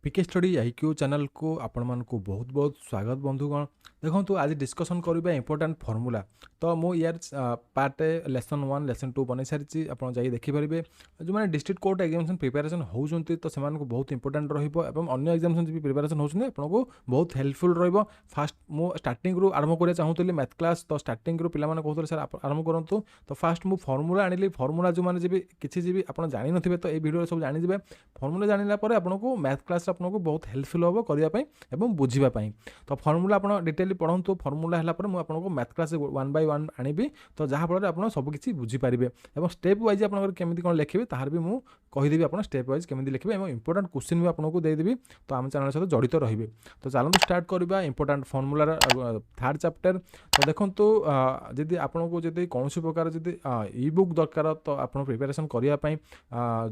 पीके study IQ channel को आपण मानक बहुत बहुत स्वागत बंधुगण। देखो आज डिस्कसन करबा इंपोर्टेंट फॉर्मूला। तो मु यार पार्ट लेसन 1 लेसन 2 बन सारी आप देखिपारे जो मैंने डिस्ट्रिक्ट कोर्ट एग्जामिनेशन प्रिपेरेसन होती तो से बहुत इंपोर्टेंट रही अन्य एग्जामिनेशन भी प्रिपेरेसन होती आपको बहुत हेल्पफुल रही। फास्ट मु स्टार्टिंग रू आरंभ करा चाहूली मैथ क्लास तो स्टार्टिंग रू पे कहते सर आरंभ करूँ तो फास्ट मु फॉर्मूला आनी फॉर्मूला जो मैंने जी किसी जी आप जानी थे तो ये वीडियो सब जानीजे फॉर्मूला जाना आपको मैथ क्लास आपको बहुत हेल्पफुल हम करने बुझापी। तो फॉर्मूला आप डिटेली पढ़ू फॉर्मूला है मुझे मैथ क्लास 1 बाय 1 आनी तो जहाँफल आप सबकि बुझीपारे और स्टेप वाइज आप केमी कौन लिखे तार भी मुझे कहीदेवी आप स्टेप वाइज केमी लिखे और इंपोर्टेंट क्वेश्चन भी आपको देदेवी तो आम चैनल सहित जड़ित रही। तो चलते स्टार्ट करवा इंपोर्टेंट फॉर्मूलार थर्ड चैप्टर। तो देखो जदि आपको जब कौन प्रकार जब इ बुक दरकार तो आप प्रिपेरेसन करने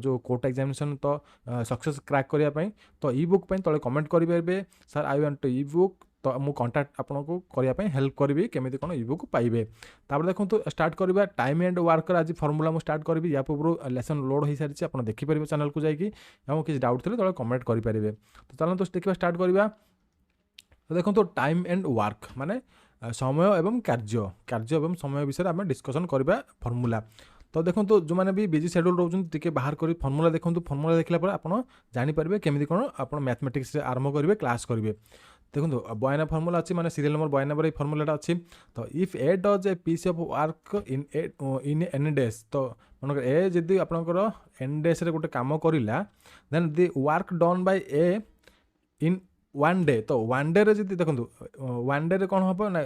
जो कोर्ट एग्जामिनेशन तो सक्सेस क्रैक करने तो इ बुक तले कमेंट करेंगे सर आई वांट इ बुक तो मुझे कंटाक्ट आपको करने हेल्प करी केमी कौन इ बुक पाइबे। तापर देखो स्टार्ट करवा टाइम एंड वर्क आज फॉर्मूला मुझे स्टार्ट करी या पूर्व लेसन लोड हो सारी आप देखिपारे चैनल को जाकि किसी डाउट थे तो कमेंट करेंगे। तो चलो तो देखा स्टार्ट करवा। तो देखो तो टाइम एंड वर्क माने समय एवं कार्य कार्य एवं समय विषय आम डिस्कसन करवा फॉर्मूला। तो देखो तो जो मैंने भी बिजी शेड्यूल रोचे बाहर कर फॉर्मूला देखो फॉर्मूला देखला आप जानीपारे केमी कौन आप मैथमेटिक्स आरंभ करेंगे क्लास करेंगे। देखो बयाना फॉर्मूला अच्छी माने सीरियल नंबर 92 नंबर फॉर्मूलाटा अच्छी। तो if A does a piece of work in any days तो मन ए जदि आपंकर एन डेज गोटे काम करा then the work done by A in 1 day तो 1 डे जी देखो 1 डे कौन हम ना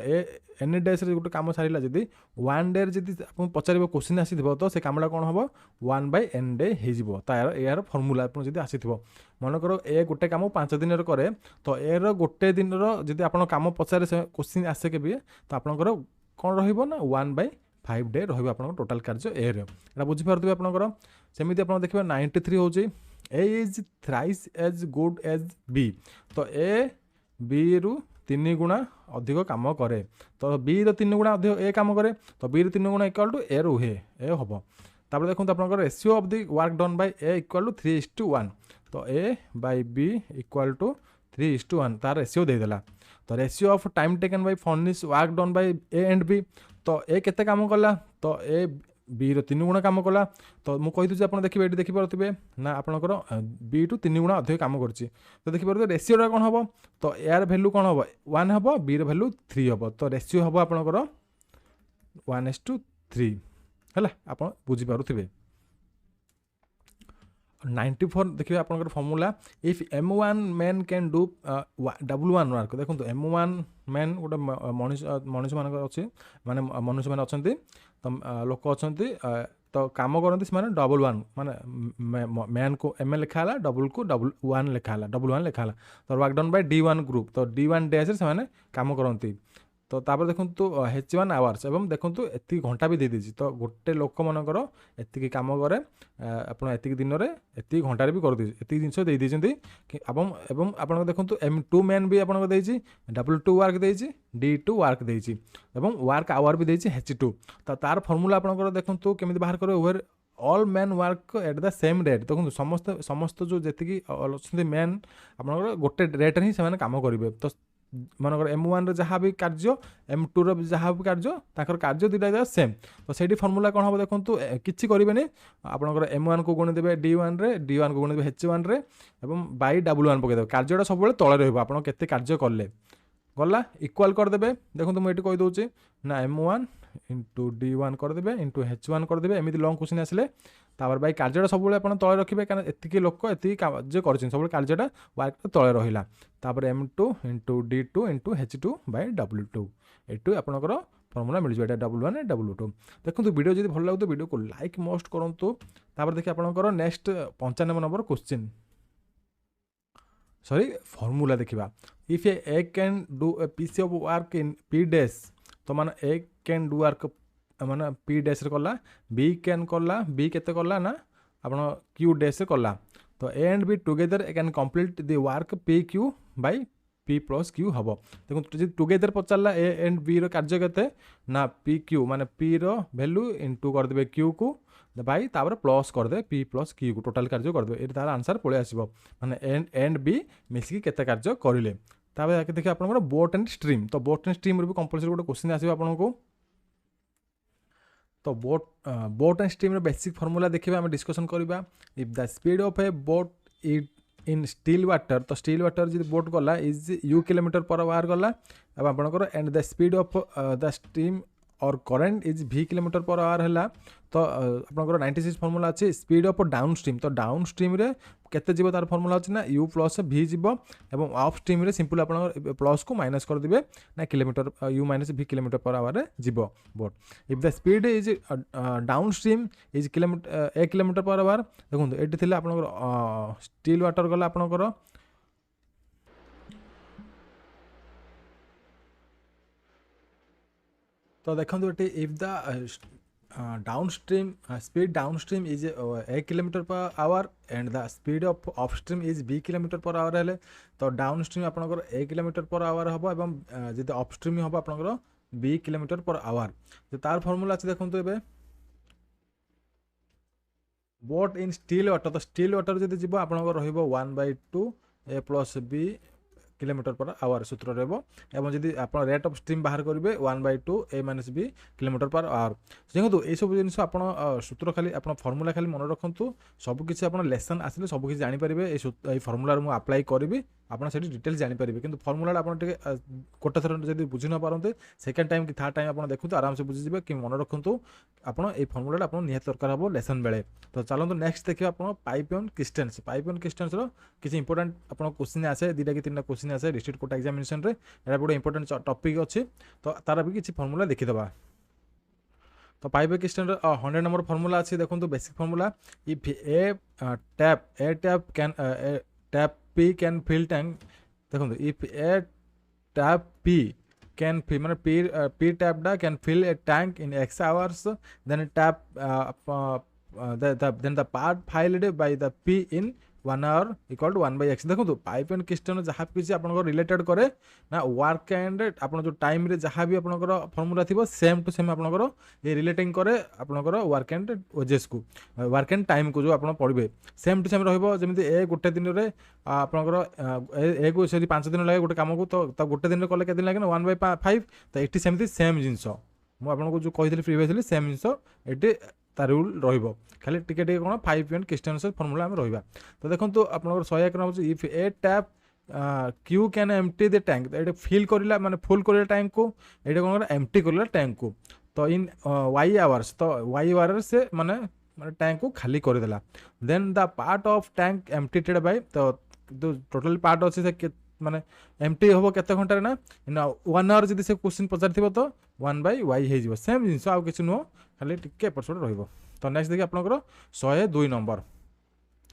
एनी डेज गोटे कम सारा जब 1 डे जी आप पचार क्वेश्चन आसी तो से कमटा कौन हम 1 बाय एन डे हो यार फॉर्मूला जी आसी मनकर ए गोटे कम 5 दिन कै तो यार गोटे दिन जी आप कम पचारे क्वेश्चन आसे के भी तो आपंकर कौन रहा 1 बाय 5 डे रहा टोटाल कार्य ए बुझीपारे आपंकर सेमती आप देखिए 93 हूँ A is thrice as good as B तो ए बी रु 3 गुणा अधिक काम करे तो बी रो 3 गुणा अधिक ए काम करे तो बी रो 3 गुणा इक्वल टू ए रुहे ए हम। तापर देखो आप ratio of the work done by A equal to 3:1 तो A by B equal to 3:1 तार रेशियो देदेला। तो ratio of time taken by finish work done by A and B तो ए केते काम कला तो ए बी रो 3 गुणा काम कला तो मुझे आप देखिए ये देखिपे ना आपंकर बी टू 3 गुणा अधिक काम कर तो देखिए रेशियोटा कौन हम तो यार भैल्यू कौन हम 1 हम बी रो भैल्यू 3 हम तो रेशियो हम आपंकर 1:3 है आप बुझीपारे। 94 देखिए आपंकर formula if M1 man can do W1 work देखो M1 मैन गोटे मनुष्य मान अच्छे माने मनुष्य मान अच्छा तो लोक अच्छा तो कम करते से W1 माने मैन को M लिखा डबल को W1 लिखा W1 लिखा तो work done bye D1 group तो D1 डेज से कम करती तो तापर देखो तो H1 आवर्स एवं देखो एति घंटा भी दे दीजिए तो गोटे लोक मनकर एति काम करे आप दिन में एति घंटे भी कर दीजिए जिनस दे दीजिए एवं आप देखो M2 मैन भी आपको देती W2 वर्क देती D2 वर्क देती वर्क आवर भी देती H2 तो तार फॉर्मूला आपंकर देखो केमी बाहर करेंगे where all man work at the same rate देखो समस्त समस्त जो जी अच्छे मैन आप गोटे रेट ही से कम करेंगे। तो मनकर M1 जहाँ भी कार्य M2 जहाँ भी कार्य ताकर कार्य दुटा सेम तो सही फॉर्मूला कौन हम देखो किसी करेंगे आपंकर M1 को गुणी देवे D1 रे D1 को गुणी देवे H1 रे एवं बाई W1 पकईदेवे कार्यटा सब तले रहा केते कार्य कले गला इक्वाल करदे देखो मुझे कहीदे ना M1 इंटू D1 करदे इंटू H1 करदे एमती लंग क्वेश्चन आसिले तापर बाई कार्यटा सब तले रखिए कारण एतिक लोक एति कार्य कर सब कार्यटा वर्क तले रहा तापर M2 into D2 into H2 bye W2 ये आपंकर फॉर्मूला मिल जाए W1 W2। देखो वीडियो जब भल लगे वीडियो को लाइक मस्ट करूँ। तापर देखिए आपंकर next 95 number question sorry formula देखा if A can do a piece of work in P days तो मान ए कैन डू वर्क माने P डेज कला बी कैन कला बी केते कला ना आप Q डेज कला तो A and B together can complete the work PQ by P plus Q हम। देखो टुगेदर पचारा ए एंड बी रो कार्य केते ना PQ माने P रो वैल्यू इंटू करदे Q को बाई तापर प्लस करदे पी प्लस क्यू को टोटाल कार्य करदे ये तार आंसर पळै आसीबो माने एन एंड बी मिसिकी केते कार्य करिले। तापर आके देखिए आपनकर बोट एंड स्ट्रीम तो बोट एंड स्ट्रीम रे भी कंपलसरी गोटे क्वेश्चन आसीबो आपनको। तो बोट एंड स्ट्रीम रे बेसिक फार्मूला देखिबा हम डिस्कशन करबा। If the speed of a boat in still water तो स्टिल वाटर जी बोट गला is u kilometre per hour गला अब आपनकर and the speed of the stream or current is v kilometre per hour है तो आपनकर 96 फॉर्मूला अच्छे स्पीड ऑफ डाउन स्ट्रीम तो डाउन स्ट्रीम रे केते जीव तार फॉर्मूला अच्छे ना u प्लस v जीव एवं अप स्ट्रीम रे सिंपल आपन प्लस को माइनस कर दिबे ना kilometre u minus v kilometre per our रे जीव boat. If the speed is down stream is kilometre 1 kilometre per our देखो एटी थिला आपनकर स्टिल वाटर गला आपनकर तो देखो ये if the downstream speed downstream is 1 kilometre per our and the speed of upstream is b kilometre per hour है तो डाउनस्ट्रीम आपनकर 1 किलोमीटर पर आवर हम एवं जब अपस्ट्रीम हम आपनकर b किलोमीटर पर आवर तो तार फॉर्मूला अच्छे देखो ए बोट इन स्टिल वाटर तो स्टिल वाटर जब जीव आपनकर रहिबो 1/2 a plus b kilometre per our सूत्र रहिबो एवं जदि आप रेट ऑफ स्ट्रीम बाहर करेंगे 1/2 a minus b kilometre per our देखो ये सब जिन सूत्र खाली आप फॉर्मूला खाली मन रखु सबकि आप लेसन आसिले सबकि जानीपर ये फॉर्मूला मुझे अप्लाई करी आपड़ से डिटेल्स जानीपर कि फॉर्मूला आप गोटे थर जब बुझी न पारते सेकेंड टाइम कि थर्ड टाइम आप देखो आराम से बुझीजे कि मन रखु आपड़ ये फॉर्मूला आप निहत दरकार हम लेसन बेले। तो चलते नेक्स्ट देखिए आप पाइप एंड क्रिस्टेन्स किसी इंपोर्टेंट आप क्वेश्चन आसे 2 कि 3 क्वेश्चन आसे डिस्ट्रिक्ट कोर्ट एग्जामिनेशन रे एटा गोटे इंपोर्टेंट टॉपिक अच्छे तो तार भी किसी फॉर्मूला देखीदबा। तो पाइप क्वेश्चन 100 नंबर फॉर्मूला अच्छे देखो basic formula if a tap P can fill tank देखो if a tap P can fill माने P टैप डा can fill a tank in x hours then tap then the part filled by the P in 1 hour equal to 1/x देखो pipe and Kristen जहाँ किसी आप related करे ना work and आप जो टाइम रे जहाँ भी आपनकर फॉर्मूला थी सेम टू सेम आपनकर ये रिलेटिंग करे आपनकर वर्क एंड वेजेस को वर्क एंड टाइम को जो आप पढ़े सेम टू सेम रहिबो जमिति ए गोटे दिन रे आपनकर ए को से 5 दिन लगे गोटे काम को तो गोटे दिन कले के दिन लगे ना 1/5 तो ये सेमती सेम जिनस मुझे आपको जो कही प्रिवियसली सेम जिनस ये तार रूल रहिबो खाली टिके टिके कौन 5 पॉइंट क्वेश्चन फॉर्मूला हम रहिबा। तो देखो तो आपनकर 101 number if a tap Q can empty the tank तो ये फिल करला माने फुल करला टैंक को ये कौन एम्प्टी करला टैंक को तो इन y आवर्स तो y आवर से माने टैंक को खाली कर देला then the part of tank emptied by तो टोटल पार्ट अच्छे से माने एम्प्टी हम केते घंटा ना इन 1 आवर जब से क्वेश्चन पचार तो 1/y हो सेम जिनस आउ किसी नुह खाली टिके एपट सेपट रहिबो। तो नेक्स्ट देखिए आपनकर 102 नंबर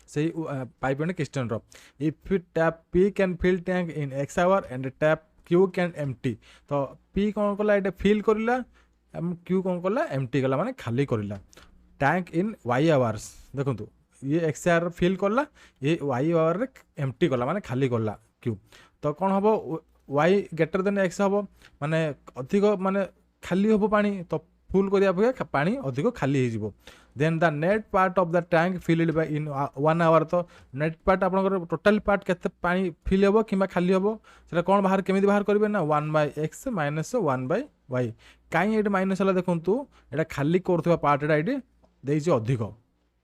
से पाइप एंड क्रिस्टन रो if tap P can fill tank in x hour and tap Q can empty तो P कौन कला ये फिल करला Q कौन कला एम्प्टी कला माने खाली करला टैंक इन y आवर्स देखो ये x आवर फिल करला ये y आवर रे एम्प्टी कला माने खाली करला Q तो कौन हम y ग्रेटर देन x हम माने अधिक माने खाली हम पानी तो फुल करिया अपेक्षा पानी अधिक खाली हो then the net part of the tank filled by in 1 hour तो नेट पार्ट आपनकर टोटल पार्ट केते पानी फिल हो कि खाली हो सेटा कोन बाहर केमिति बाहर करिवे ना 1/x माइनस 1/y काई एट माइनस हला देखंतु एटा खाली करथबा पार्ट एटा एटी देइछि अधिक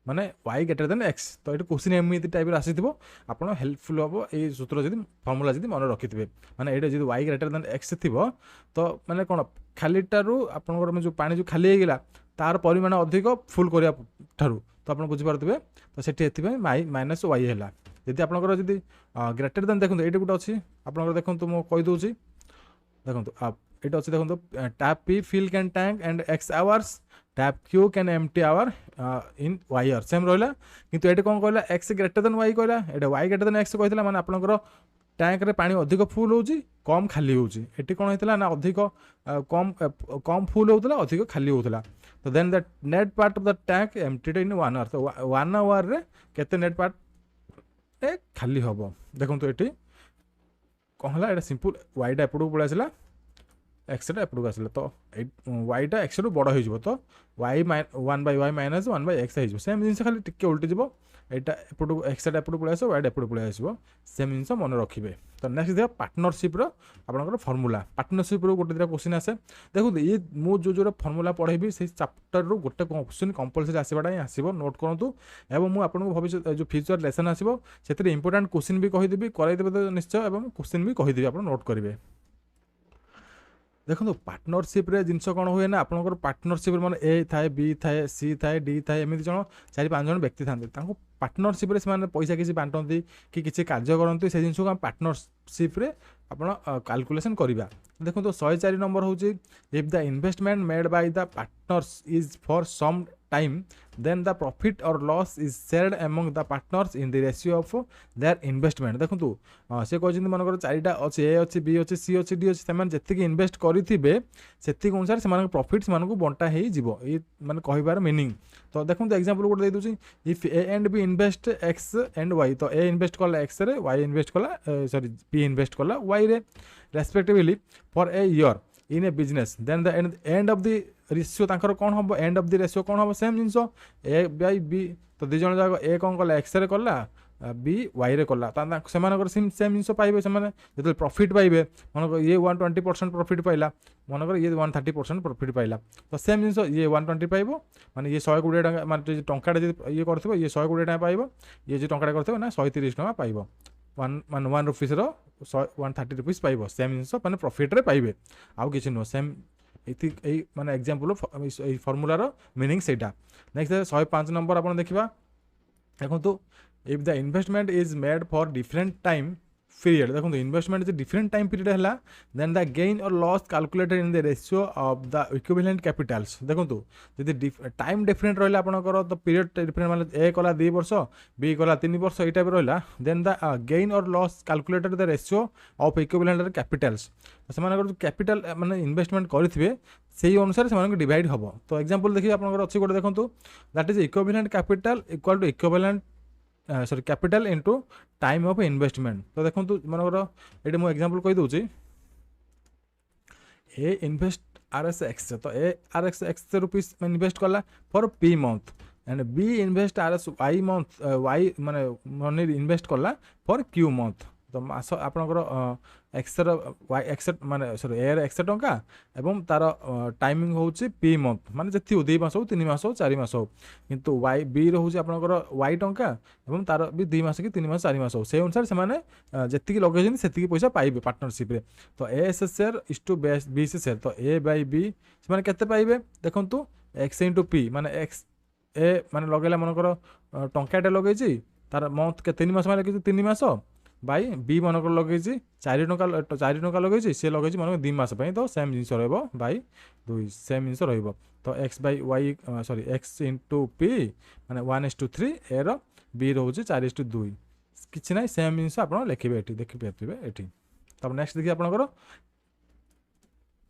माने y ग्रेटर देन x तो ये क्वेश्चन एमती टाइप आसीथिबो आपण हेल्पफुल हम ये सूत्र जदि फॉर्मूला जदि मन रखिथिबे माने ये जदि y ग्रेटर देन x थिबो तो माने कोन खालीटारू आपनकर जो पानी जो खाली हो गला तार परिमाण अधिक फुल करिया ठारू तो आप बुझी पारुथिबे तो सेठी एथिबे माइनस y हैला जदि आपनकर जदि ग्रेटर देन देखंतु एटा गुट अछि आपनकर देखंतु मो कहि दोछि देखंतु एटा अछि देखंतु tap P fill can tank and x hours tap Q can empty hour in y hour same रहला किंतु एटा कोन कहला x ग्रेटर देन y कहला एटा y ग्रेटर देन x कहथिला माने आपनकर टैंक रे पानी अधिक फुल होउची कम खाली होउची एटी कोन हेतला ना अधिक कम फुल होउतला अधिक खाली होउतला तो then the net part of the tank emptied in 1 hour तो 1 आवर रे केते नेट पार्ट ए खाली होबो देखंतु एटी कहला एटा सिंपल y डा एपडू पळा आसला एक्सटा एपटू आसिला तो वाईटा एक्स रु बड़ हो तो वाई 1/y माइनस 1/x हो सेम जिन खाली टिके उल्टी जीव एटा एपटू एक्सटा एपटू पलि आस वाईटा एपटू पलि आस सेम जिन मन रखिए। तो नेक्स्ट देखा पार्टनरशिप आपंकर फर्मूला पार्टनरशिप गोटे दुटा क्वेश्चन आसे देखो ये मुझे जो फर्मूला पढ़ेबी से चैप्टर रू गोटे क्वेश्चन कंपलसरी आसवाटा ही आसो नोट करूँ एवं मुझे आपको भविष्य जो फ्यूचर लेसन आसो से इंपोर्टाट क्वेश्चन भी कहीदेवी कराइदेवे तो निश्चय और क्वेश्चन भी कहीदेवी आप नोट करेंगे। देखो पार्टनरशिप जिनस कौन हुए ना आपंकर पार्टनरशिप मैंने ए थाए बी थाए सी थाए डी थाए एमती जन 4-5 जन व्यक्ति था पार्टनरशिप से पैसा किसी बांटती कि किसी कार्य करती से जिन पार्टनरशिप आप कैलकुलेशन करवा। देखो तो 104 नंबर हूँ if the investment made by the partners is for some time then the profit or loss is shared among the partners in the ratio of their investment. देखो से कहते मनकर 4टा अच्छे ए अच्छी बी अच्छी सी अच्छी डी अच्छी से जी इन्वेस्ट करेंगे से अनुसार से प्रॉफिट से बंटा हो माने कहिबार मीनिंग। तो देखो एग्जांपल गोटे दे दूसरी if A and B invest x and y तो ए इन्वेस्ट कला एक्स रे वाई इन्वेस्ट कला सॉरी बी इन्वेस्ट कला वाई रे respectively for a year in a business then the end of the ratio तांकर कौन हम एंड ऑफ द रेशियो कौन हम सेम जिनस ए बाई बी तो दुई जन जाक ए कौन कला एक्स रे कला बी वाई रे कला से सेम जिनस पाइबे से प्रॉफिट पाइबे मन ये 120% प्रॉफिट पाइला मनकर ये 130% प्रॉफिट पाइला तो सेम जिनस ये 120 पाइबो माने ये 120 टका माने टंकाटा ये करथिबो ये 120 टका पाइबो ये जो टंकाटा करथिबो ना 130 टका पाइबो 1 रुपीस रो 130 रुपीस पाइबो सेम जिनस माने प्रॉफिट रे पाइबे आउ किछि नो सेम यही माने एग्जांपल फॉर्मूलार मीनिंग सेटा। नेक्स्ट 105 नंबर आपन देखिबा देखो तो if the investment is made for different time period देखो इन्वेस्टमेंट जो डिफरेंट टाइम पीरियड है देन द गेन और loss calculated in the ratio of the equivalent Capitals. देखो जदि टाइम डिफरेंट रहा आपंकर तो पीरियड डिफरेंट माने ए कला 2 वर्ष बी कला 3 वर्ष ये टाइप रहा देन द गेन और loss calculated the ratio of equivalent Capitals से कैपिटल माने इन्वेस्टमेंट करेंगे से अनुसार से डिवाइड हम। तो एग्जांपल देखिए आपंकर अच्छी गोटे देखो that is equivalent capital equal to equivalent sorry capital into time of investment. तो देखो मनकर ये मुझे एग्जांपल कही दूसरी A invest R S X तो A R X rupees invest कला for P month and B invest R S Y month Y माने मनी इन्वेस्ट कला फॉर क्यू मंथ। तो मास आपंकर एक्सर वाई एक्स माने सॉरी एर एक्स टंका एवं तार टाइमिंग होची पी मंथ माने जति 2 मास हो 3 मास हो 4 मास हो किंतु वाई बी रोचे आपंकर वाई टंका एवं तार भी 2 मास कि 3 मास 4 मास हो से अनुसार से माने जति लगे से पैसा पाइबे पार्टनरशिप रे। तो A's share is to B's share तो ए बाई बी से माने केते पाइबे देखंतु एक्स इंटू पी माने एक्स ए माने लगेला मनकर टंकाटे लगे तार मंथ के 3 मास माने 3 मास बाई बी मनक लगे 4 टंका लगे सी लगे मन 2 मास तो सेम जिन रै 2 सेम जिन रो तो x by y sorry x into P माने 1:3 ए रो बी रोचे 4:2 किसी ना सेम जिन आप लिखे ये देखिए ये। तब नेक्स्ट देखिए आपंकर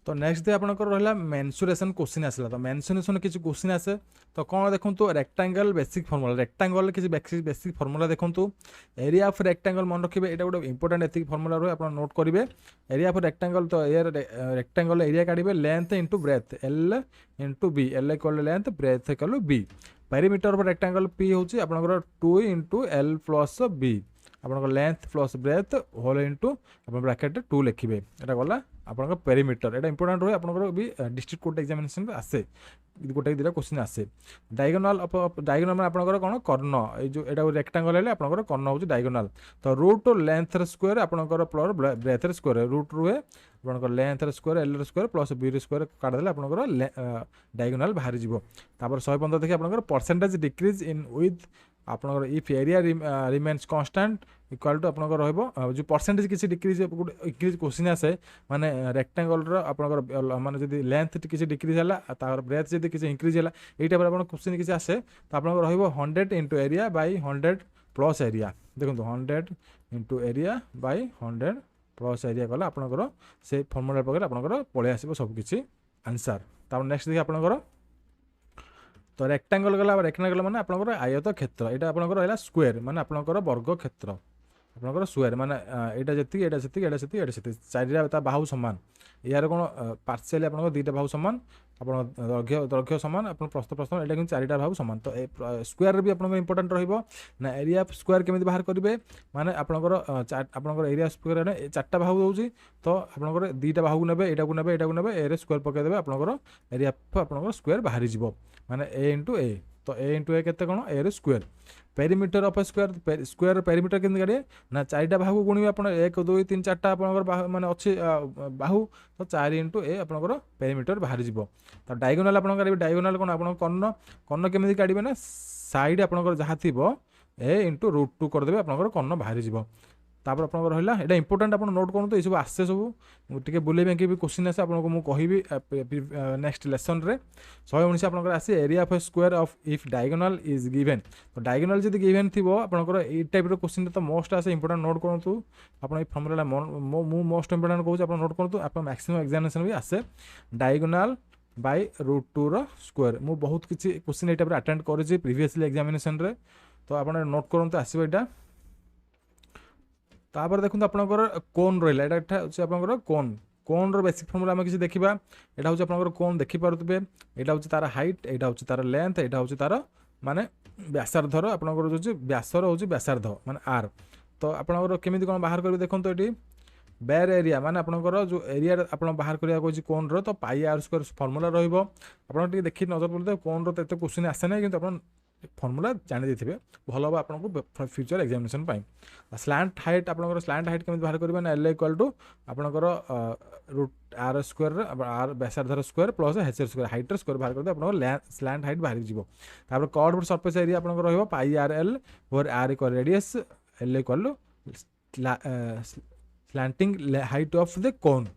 तो नेक्स्ट डे आपंकर रहा मेन्सुरेशन क्वेश्चन आसला तो मेन्सुरेशन किसी क्वेश्चन आसे तो कौन देखो रेक्टांगल बेसिक फॉर्मूला रेक्टांगल किसी बेसिक फॉर्मूला देखो एरिया ऑफ रेक्टांगल मन रखिए ये गोटे इंपोर्टेंट एति फॉर्मूला रहे आप नोट करेंगे एरिया ऑफ रेक्टांगल तो रेक्टांगल एरिया काढ़े length into breadth L into B L equal length breadth equal B perimeter of rectangle P हूँ आपंकर 2 इंटू एल प्लस बी आपंकर length plus breadth whole into bracket 2 लिखिए यहाँ गला आपंकर perimeter यहाँ इंपोर्टेंट रहे आपंकर भी डिस्ट्रिक्ट कोर्ट एग्जामिनेशन आसे गोटे 2टा क्वेश्चन आसे। डायगोनाल डायगोनाल आपंकर कौन कर्ण ये रेक्टांगल है आपंकर कर्ण हूँ डायगोनाल तो रूट लेंथ स्क्वायर आपंकर प्लस ब्रेथ स्क्वायर रूट रुहे आपंकर length square L square plus B square काटिदेले आपंकर डायगोनाल बाहरी जीवो। तापर 115 देखिए आपंकर परसेंटेज डिक्रीज इन विथ आपंकर if area remains constant equal to आपंकर रहिबो जो परसेंटेज किसी डिक्रीज इंक्रीज क्वेश्चन आसे माने रेक्टांगल रो आपंकर माने जदी लेंथ किसी डिक्रीज हला तार ब्रेथ जदी किसी इंक्रीज हला एटा पर आपन क्वेश्चन किसी आसे तो आपंकर रहिबो 100 into area bye 100 plus area देखो 100 into area bye 100 plus area कला आपंकर से फॉर्मूला पकड़ आपंकर पळे आसीबो सब किछि आंसर। तापर नेक्स्ट देखि आपंकर तो रेक्टांगल गला रेक्टांगल माने आपनकर आयत क्षेत्र एटा आपनकर रहला स्क्वायर माने आपनकर वर्ग क्षेत्र ଆପଣଙ୍କର ସ୍କୋୟାର ମାନେ ଏଇଟା ଯେତିକି ଏଇଟା ସେତିକି ଏଇଟା ସେତିକି ଏଇଟା ସେତିକି ଚାରିଟା ତା ବାହୁ ସମାନ। ଏହାର କ'ଣ ପାର୍ସିଆଲି ଆପଣଙ୍କ ଦୁଇଟା ବାହୁ ସମାନ, ଆପଣ ଦୈର୍ଘ୍ୟ ସମାନ, ଆପଣ ପ୍ରସ୍ଥ ସମାନ, ଏଇଟା କିନ୍ତୁ ଚାରିଟା ବାହୁ ସମାନ। ତ ସ୍କୋୟାରରେ ବି ଆପଣଙ୍କର ଇମ୍ପୋର୍ଟାଣ୍ଟ ରହିବ ନା ଏରିଆ ଅଫ୍ ସ୍କୋୟାର କେମିତି ବାହାର କରିବେ, ମାନେ ଆପଣଙ୍କର ଏରିଆ ସ୍କୋୟାର ଚାରିଟା ବାହୁ ହେଉଛି, ତ ଆପଣଙ୍କର ଦୁଇଟା ବାହୁକୁ ନେବେ, ଏଇଟାକୁ ନେବେ, ଏଇଟାକୁ ନେବେ, ଏରେ ସ୍କୋୟାର ପକାଇଦେବେ, ଆପଣଙ୍କର ଏରିଆ ଅଫ୍ ଆପଣଙ୍କର ସ୍କୋୟାର ବାହାରିଯିବ, ମାନେ ଏ ଇଣ୍ଟୁ ଏ। ତ ଏ ଇଣ୍ଟୁ ଏ କେତେ କ'ଣ, ଏରେ ସ୍କୋୟାର। পেরিমিଟর অফ স্কোয়ার, স্কোয়ার পেরিমিটর কেମିତି କାଢ଼ିବେ ନା ଚାରିଟା ବାହୁକୁ ଗୁଣିବେ ଆପଣ, 1 2 3 4ଟା ଆପଣଙ୍କର ମାନେ ଅଛି ବାହୁ, ତ 4 ଇଣ୍ଟୁ ଏ ଆପଣଙ୍କର ପେରିମିଟର ବାହାରିଯିବ। ତ ଡାଇଗୋନାଲ ଆପଣ କାଢ଼ିବେ, ଡାଇଗୋନାଲ କ'ଣ ଆପଣଙ୍କ କର୍ଣ୍ଣ କେମିତି କାଢ଼ିବେ ନା ସାଇଡ଼ ଆପଣଙ୍କର ଯାହା ଥିବ ଏ ଇଣ୍ଟୁ √2 କରିଦେବେ, ଆପଣଙ୍କର କର୍ଣ୍ଣ ବାହାରିଯିବ। ତାପରେ ଆପଣଙ୍କର ରହିଲା ଏଇଟା ଇମ୍ପୋର୍ଟାଣ୍ଟ, ଆପଣ ନୋଟ୍ କରନ୍ତୁ, ଏଇସବୁ ଆସେ ସବୁ ଟିକେ ବୁଲେଇ ବାଙ୍କି ବି କ୍ୱେଶ୍ଚିନ୍ ଆସେ, ଆପଣଙ୍କୁ ମୁଁ କହିବି ନେକ୍ସଟ ଲେସନରେ। 119 ଆପଣଙ୍କର ଆସେ area of square of if diagonal is given. ତ ଡାଇଗୋନାଲ ଯଦି ଗିଭେନ୍ ଥିବ ଆପଣଙ୍କର ଏଇ ଟାଇପ୍ର କ୍ୱେଶ୍ଚିନ୍ ତ ମୋଷ୍ଟ ଆସେ, ଇମ୍ପୋର୍ଟାଣ୍ଟ ନୋଟ୍ କରନ୍ତୁ। ଆପଣ ଏଇ ଫର୍ମୁଲାଟା ମୁଁ ମୋଷ୍ଟ ଇମ୍ପୋର୍ଟାଣ୍ଟ କହୁଛି, ଆପଣ ନୋଟ୍ କରନ୍ତୁ। ଆପଣ ମ୍ୟାକ୍ସିମମ୍ ଏକ୍ଜାମିନେସନ୍ ବି ଆସେ ଡାଇଗୋନାଲ ବାଇ √2 ସ୍କୋୟାର। ମୁଁ ବହୁତ କିଛି କ୍ୱେଶ୍ଚିନ୍ ଏଇ ଟାଇପ୍ରେ ଆଟେଣ୍ଡ କରିଛି ପ୍ରିଭିୟସଲି ଏକ୍ଜାମିନେସନ୍ରେ, ତ ଆପଣ ନୋଟ୍ କରନ୍ତୁ, ଆସିବ ଏଇଟା। ତାପରେ ଦେଖନ୍ତୁ ଆପଣଙ୍କର କୋନ୍ ରହିଲା, ଏଇଟା ହେଉଛି ଆପଣଙ୍କର କୋନ୍ର ବେସିକ୍ ଫର୍ମୁଲା ଆମେ କିଛି ଦେଖିବା। ଏଇଟା ହେଉଛି ଆପଣଙ୍କର କୋନ୍ ଦେଖିପାରୁଥିବେ, ଏଇଟା ହେଉଛି ତାର ହାଇଟ୍, ଏଇଟା ହେଉଛି ତାର ଲେନ୍ଥ, ଏଇଟା ହେଉଛି ତାର ମାନେ ବ୍ୟାସାର୍ଦ୍ଧର, ଆପଣଙ୍କର ହେଉଛି ବ୍ୟାସର ହେଉଛି ବ୍ୟାସାର୍ଦ୍ଧ ମାନେ ଆର୍। ତ ଆପଣଙ୍କର କେମିତି କ'ଣ ବାହାର କରିବେ ଦେଖନ୍ତୁ, ଏଠି ବେର୍ ଏରିଆ ମାନେ ଆପଣଙ୍କର ଯେଉଁ ଏରିଆ ଆପଣ ବାହାର କରିବାକୁ ହେଉଛି କୋନ୍ର, ତ ପାଇ ଆର୍ ସ୍କୋୟାର ଫର୍ମୁଲା ରହିବ। ଆପଣ ଟିକେ ଦେଖି ନଜର ପଡ଼ିଥିବେ, କୋନ୍ର ତ ଏତେ କ୍ୱେଶ୍ଚିନ୍ ଆସେ ନାହିଁ, କିନ୍ତୁ ଆପଣ ଫର୍ମୁଲା ଜାଣି ଦେଇଥିବେ, ଭଲ ହେବ ଆପଣଙ୍କୁ ଫ୍ୟୁଚର ଏକ୍ଜାମିନେସନ୍ ପାଇଁ। ସ୍ଲାଣ୍ଟ ହାଇଟ୍, ଆପଣଙ୍କର ସ୍ଲାଣ୍ଟ ହାଇଟ୍ କେମିତି ବାହାର କରିବେ ନା ଏଲ୍ ଇକ୍ୱାଲ୍ ଟୁ ଆପଣଙ୍କର √r ସ୍କୋୟାର, ଆର୍ ବ୍ୟାସାର୍ଦ୍ଧର ସ୍କୋୟାର ପ୍ଲସ୍ ଏଚ୍ ସ୍କୋୟାର, ହାଇଟ୍ର ସ୍କୋୟାର ବାହାର କରିଦେବେ, ଆପଣଙ୍କର ସ୍ଲାଣ୍ଟ ହାଇଟ୍ ବାହାରିଯିବ। ତାପରେ କର୍ଭ ସର୍ଫେସ୍ ଏରିଆ ଆପଣଙ୍କର ରହିବ pi R L over R equal radius, L equal to slanting height of the cone.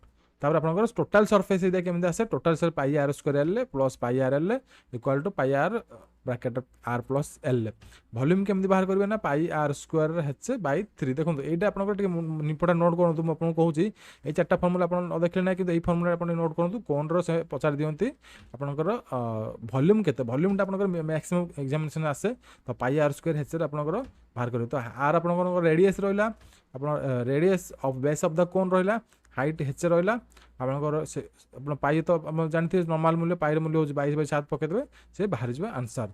ତାପରେ ଆପଣଙ୍କର ଟୋଟାଲ ସର୍ଫେସ୍ ଏରିଆ କେମିତି ଆସେ, ଟୋଟାଲ ପାଇ ଆର୍ ସ୍କୋୟାର ଏଲ୍ ପ୍ଲସ୍ ପାଇ R L equal to pi R bracket R plus L. Volume କେମିତି ବାହାର କରିବେ ନା ପାଇ ଆର୍ ସ୍କୋୟାର ଏଚ୍ ବାଇ 3। ଦେଖନ୍ତୁ ଏଇଟା ଆପଣଙ୍କର ଟିକେ ଇମ୍ପୋର୍ଟାଣ୍ଟ ନୋଟ୍ କରନ୍ତୁ, ମୁଁ ଆପଣଙ୍କୁ କହୁଛି ଏଇ ଚାରିଟା ଫର୍ମୁଲା ଆପଣ ନ ଦେଖିଲେ ନାହିଁ, କିନ୍ତୁ ଏଇ ଫର୍ମୁଲା ଆପଣ ନୋଟ୍ କରନ୍ତୁ। କୋନ୍ର ସେ ପଚାରି ଦିଅନ୍ତି ଆପଣଙ୍କର ଭଲ୍ୟୁମ୍ କେତେ, ଭଲ୍ୟୁମ୍ଟା ଆପଣଙ୍କର ମ୍ୟାକ୍ସିମମ୍ ଏକ୍ଜାମିନେସନ୍ ଆସେ, ତ ପାଇ ଆର୍ ସ୍କୋୟାର ଏଚ୍ରେ ଆପଣଙ୍କର ବାହାର କରିବେ। ତ ଆର୍ ଆପଣଙ୍କର ରେଡ଼ିୟସ୍ ରହିଲା, ଆପଣ radius of base of the cone ରହିଲା, ହାଇଟ୍ ଏଚ୍ ରହିଲା, ଆପଣଙ୍କର ସେ ଆପଣ ପାଇ ତ ଆପଣ ଜାଣିଥିବେ ନର୍ମାଲ ମୂଲ୍ୟ, ପାଇର ମୂଲ୍ୟ ହେଉଛି 22/7 ପକାଇଦେବେ, ସେ ବାହାରିଯିବ ଆନ୍ସର୍।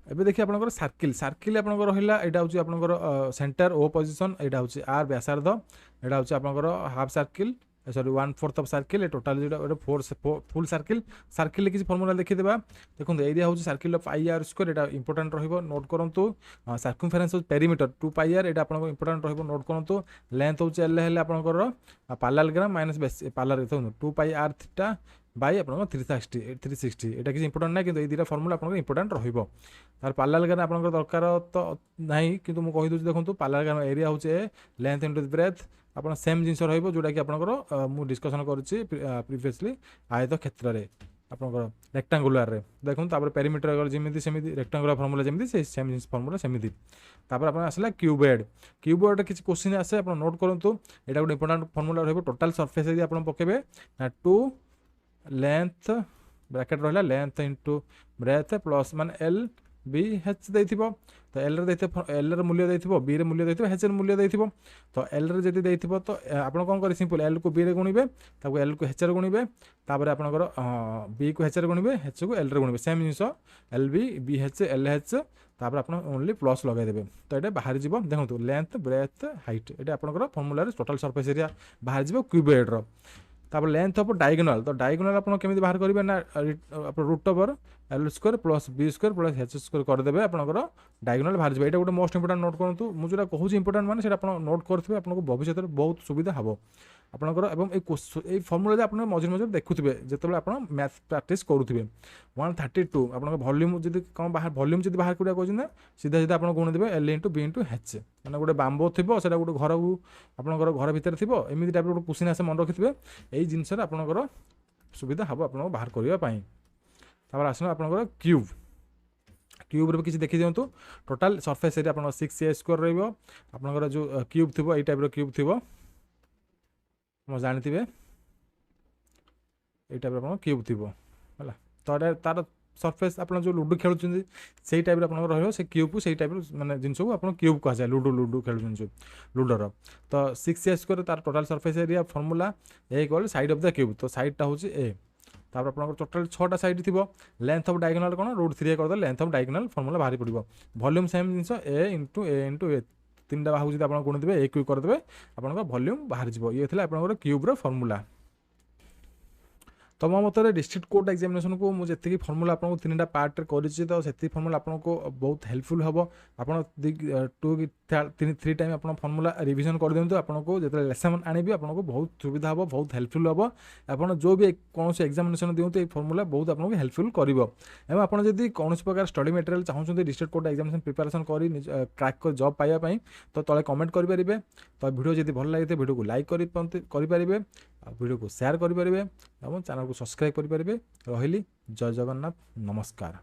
ଏବେ ଦେଖି ଆପଣଙ୍କର ସାର୍କିଲ୍ ଆପଣଙ୍କର ରହିଲା, ଏଇଟା ହେଉଛି ଆପଣଙ୍କର ସେଣ୍ଟର ଓ ପୋଜିସନ୍, ଏଇଟା ହେଉଛି ଆର୍ ବ୍ୟାସାର୍ଦ୍ଧ, ଏଇଟା ହେଉଛି ଆପଣଙ୍କର half circle, sorry 1/4 of circle, A total ଯେଉଁଟା ଗୋଟେ ଫୁଲ୍ ସାର୍କିଲ୍ କିଛି ଫର୍ମୁଲା ଦେଖିଦେବା। ଦେଖନ୍ତୁ ଏରିଆ ହେଉଛି ସାର୍କିଲ୍ ପାଇ ଆର୍ ସ୍କୋୟାର, ଏଇଟା ଇମ୍ପୋର୍ଟାଣ୍ଟ ରହିବ, ନୋଟ୍ କରନ୍ତୁ। ସାର୍କମ୍ଫରେନ୍ସ ହେଉଛି ପେରିମିଟର 2 ପାଇ ଆର୍, ଏଇଟା ଆପଣଙ୍କର ଇମ୍ପୋର୍ଟାଣ୍ଟ ରହିବ, ନୋଟ୍ କରନ୍ତୁ। ଲେନ୍ଥ ହେଉଛି ଏଲ୍ ହେଲେ ଆପଣଙ୍କର ପାରାଲାଲୋଗ୍ରାମ ମାଇନସ୍ ବେସ୍ ପାରାଲାଲ, ଦେଖନ୍ତୁ 2 ପାଇ ଆର୍ ଥିଟା ବାଇ ଆପଣଙ୍କର 360, এটা କିଛି ଇମ୍ପୋର୍ଟାଣ୍ଟ ନାହିଁ, କିନ୍ତୁ ଏଇ ଦୁଇଟା ଫର୍ମୁଲା ଆପଣଙ୍କର ଇମ୍ପୋର୍ଟାଣ୍ଟ ରହିବ। ତାର ପାରାଲାଲୋଗ୍ରାମ ଆପଣଙ୍କର ଦରକାର ତ ନାହିଁ, କିନ୍ତୁ ମୁଁ କହିଦେଉଛି ଦେଖନ୍ତୁ ପାରାଲାଲୋଗ୍ରାମ ଏରିଆ ହେଉଛି ଏ, ଲେନ୍ଥ ଇଣ୍ଟୁ ବ୍ରେଥ୍ ଆପଣ ସେମ୍ ଜିନିଷ ରହିବ, ଯେଉଁଟାକି ଆପଣଙ୍କର ମୁଁ ଡିସ୍କସନ୍ କରୁଛି ପ୍ରିଭିୟସଲି ଆୟତ କ୍ଷେତ୍ରରେ ଆପଣଙ୍କର ରେକ୍ଟାଙ୍ଗୁଲାରରେ। ଦେଖନ୍ତୁ ତାପରେ ପେରିମିଟର ଯେମିତି ସେମିତି, ରେକ୍ଟାଙ୍ଗୁଲାର ଫର୍ମୁଲା ଯେମିତି ସେ ସେମ୍ ଜିନିଷ ଫର୍ମୁଲା ସେମିତି। ତାପରେ ଆପଣ ଆସିଲା କ୍ୟୁବଏଡ୍ କିଛି କ୍ୱେଶ୍ଚିନ୍ ଆସେ, ଆପଣ ନୋଟ୍ କରନ୍ତୁ। ଏଇଟା ଗୋଟେ ଇମ୍ପୋର୍ଟାଣ୍ଟ ଫର୍ମୁଲା ରହିବ, ଟୋଟାଲ୍ ସର୍ଫେସ୍ ଏରିଆ ଆପଣ ପକାଇବେ ନା 2 ଲେନ୍ଥ ବ୍ରାକେଟ୍ ରହିଲା, ଲେନ୍ଥ ଇଣ୍ଟୁ ବ୍ରେଥ୍ ପ୍ଲସ୍ ମାନେ ଏଲ୍ ବି ଏଚ୍ ଦେଇଥିବ, ତ ଏଲ୍ରେ ଦେଇଥିବ, ଏଲ୍ର ମୂଲ୍ୟ ଦେଇଥିବ, ବିରେ ମୂଲ୍ୟ ଦେଇଥିବ, ଏଚ୍ର ମୂଲ୍ୟ ଦେଇଥିବ। ତ ଏଲ୍ରେ ଯଦି ଦେଇଥିବ ତ ଆପଣ କ'ଣ କରିବେ, ସିମ୍ପଲ୍ ଏଲ୍କୁ ବିରେ ଗୁଣିବେ, ତାକୁ ଏଲ୍କୁ ଏଚ୍ରେ ଗୁଣିବେ, ତାପରେ ଆପଣଙ୍କର ବିକୁ ଏଚ୍ରେ ଗୁଣିବେ, ଏଚ୍କୁ ଏଲ୍ରେ ଗୁଣିବେ, ସେମ୍ ଜିନିଷ L B H L H, ତାପରେ ଆପଣ ଓନ୍ଲି ପ୍ଲସ୍ ଲଗାଇଦେବେ, ତ ଏଇଟା ବାହାରିଯିବ। ଦେଖନ୍ତୁ ଲେନ୍ଥ ବ୍ରେଥ୍ ହାଇଟ୍, ଏଇଟା ଆପଣଙ୍କର ଫର୍ମୁଲାରେ ଟୋଟାଲ୍ ସର୍ଫେସ୍ ଏରିଆ ବାହାରିଯିବ କ୍ୟୁବଏଡ୍ର। ତାପରେ ଲେନ୍ଥ ଅଫ୍ ଡାଇଗୋନାଲ, ତ ଡାଇଗୋନାଲ ଆପଣ କେମିତି ବାହାର କରିବେ ନା ଆପଣ √over L square plus B square plus H square କରିଦେବେ, ଆପଣଙ୍କର ଡାଇଗୋନାଲ ବାହାରିଯିବ। ଏଇଟା ଗୋଟେ ମୋଷ୍ଟ ଇମ୍ପୋର୍ଟାଣ୍ଟ ନୋଟ୍ କରନ୍ତୁ, ମୁଁ ଯେଉଁଟା କହୁଛି ଇମ୍ପୋର୍ଟାଣ୍ଟ ମାନେ ସେଇଟା ଆପଣ ନୋଟ୍ କରିଥିବେ, ଆପଣଙ୍କୁ ଭବିଷ୍ୟତରେ ବହୁତ ସୁବିଧା ହେବ ଆପଣଙ୍କର। ଏବଂ ଏଇ ଫର୍ମୁଲା ଆପଣ ମଝିରେ ଦେଖୁଥିବେ ଯେତେବେଳେ ଆପଣ ମ୍ୟାଥ୍ ପ୍ରାକ୍ଟିସ୍ କରୁଥିବେ। 132 ଆପଣଙ୍କ ଭଲ୍ୟୁମ୍ ଯଦି କ'ଣ ଭଲ୍ୟୁମ୍ ଯଦି ବାହାର କରିବାକୁ କହୁଛନ୍ତି ନା ସିଧା ଆପଣ ଗୁଣିଦେବେ L into B into H, ମାନେ ଗୋଟେ ବାମ୍ବୋ ଥିବ, ସେଇଟା ଗୋଟେ ଘରକୁ ଆପଣଙ୍କର ଘର ଭିତରେ ଥିବ, ଏମିତି ଟାଇପ୍ର ଗୋଟେ କ୍ୱେଶ୍ଚିନ୍ ଆସେ, ମନେ ରଖିଥିବେ। ଏଇ ଜିନିଷରେ ଆପଣଙ୍କର ସୁବିଧା ହେବ ଆପଣଙ୍କୁ ବାହାର କରିବା ପାଇଁ। ତାପରେ ଆସିଲା ଆପଣଙ୍କର କ୍ୟୁବ୍ରେ ବି କିଛି ଦେଖିଦିଅନ୍ତୁ। ଟୋଟାଲ୍ ସର୍ଫେସ୍ ଏରିଆ ଆପଣଙ୍କର 6a² ରହିବ, ଆପଣଙ୍କର ଯେଉଁ କ୍ୟୁବ୍ ଥିବ ଏଇ ଟାଇପ୍ର କ୍ୟୁବ୍ ଥିବ, ଆପଣ ଜାଣିଥିବେ ଏଇ ଟାଇପ୍ର ଆପଣଙ୍କ କ୍ୟୁବ୍ ଥିବ ହେଲା। ତ ତାର सरफेस आप जो लुडो खेलुं से टाइप रहा से क्यूब को से टाइप माने जिन को आप क्यूब कहुए लुडो खेलुं जो लुडोर तो 6a² तार total surface area formula A equal side of the cube तो साइडटा हूँ ए तापर आपन टोटाल 6टा साइड थी लेंथ ऑफ डायगोनल कौन √3 कर लेंथ ऑफ डायगोनल फर्मूला बाहरी पड़ो वॉल्यूम सेम जिनस ए इंटू ए 3टा बाहू जी आप गुणिदेवे ए क्यू करदे आपन वॉल्यूम बाहर जीव ये थी आप क्यूब्र फर्मूला तो मो मतरे डिस्ट्रिक्ट कोर्ट एग्जामिनेशन को मुझे फर्मूला आपको 3टा पार्ट करी तो से फर्मूला आपको बहुत हेल्पफुल हम आप 2-3 टाइम आप फर्मूला रिविजन कर दिंतु आपको जो लेसन आने आपको बहुत सुविधा हम बहुत हेल्पफुल हम आप जो भी कौन एग्जामिनेशन दिंतु ये फर्मूला बहुत आपको हेल्पफुल कर आप कौन प्रकार स्टडी मटेरियल चाहते डिस्ट्रिक्ट कोर्ट एग्जामिनेशन प्रिपरेशन कर क्रैक कर जॉब पाइबापी तो तले कमेंट करेंगे तो वीडियो जब भल लगे वीडियो को लाइक करेंगे वीडियो को शेयर करेंगे और चैनल को सब्सक्राइब करेंगे रही जय जगन्नाथ नमस्कार।